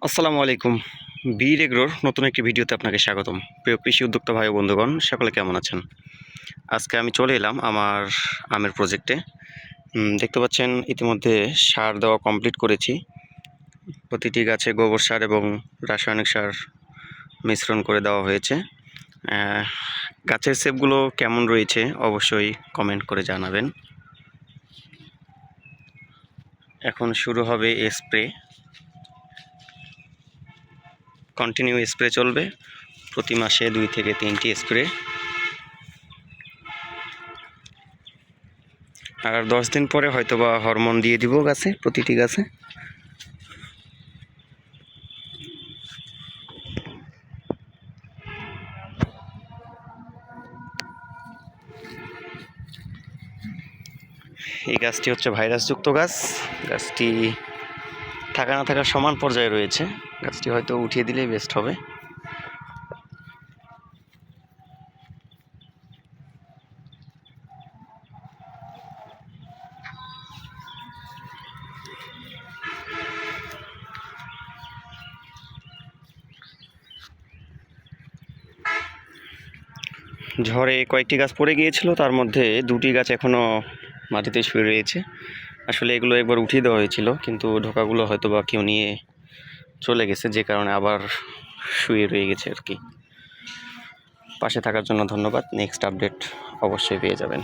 আসসালামু আলাইকুম। বীর এগ্রোর নতুন একটি ভিডিওতে আপনাকে স্বাগতম। প্রিয় কৃষি উদ্যোক্তা ভাই ও বন্ধুগণ, সকলে কেমন আছেন? আজকে আমি চলে এলাম আমার আমের প্রজেক্টে। দেখতে পাচ্ছেন ইতিমধ্যে সার দেওয়া কমপ্লিট করেছি। প্রতিটি গাছে গোবর সার এবং রাসায়নিক সার মিশ্রণ করে দেওয়া হয়েছে। গাছের শেপগুলো কেমন রয়েছে অবশ্যই কমেন্ট করে জানাবেন। এখন শুরু হবে স্প্রে। কন্টিনিউ স্প্রে চলবে, প্রতি মাসে 2 থেকে 3টি স্প্রে। আর 10 দিন পরে হয়তোবা হরমোন দিয়ে দিব গাছে, প্রতিটি গাছে। এই গাছটি হচ্ছে ভাইরাসযুক্ত গাছ। গাছটি থাকা না থাকার সমান পর্যায়ে রয়েছে। গাছটি হয়তো উঠিয়ে দিলেই বেস্ট হবে। ঝড়ে কয়েকটি গাছ পড়ে গিয়েছিল, তার মধ্যে 2টি গাছ এখনও মাটিতে শুয়ে রয়েছে। আসলে এগুলো একবার উঠিয়ে দেওয়া হয়েছিল, কিন্তু ঢোকাগুলো হয়তো বা কেউ নিয়ে চলে গেছে, যে কারণে আবার শুয়ে রয়ে গেছে আর কি। পাশে থাকার জন্য ধন্যবাদ। নেক্সট আপডেট অবশ্যই পেয়ে যাবেন।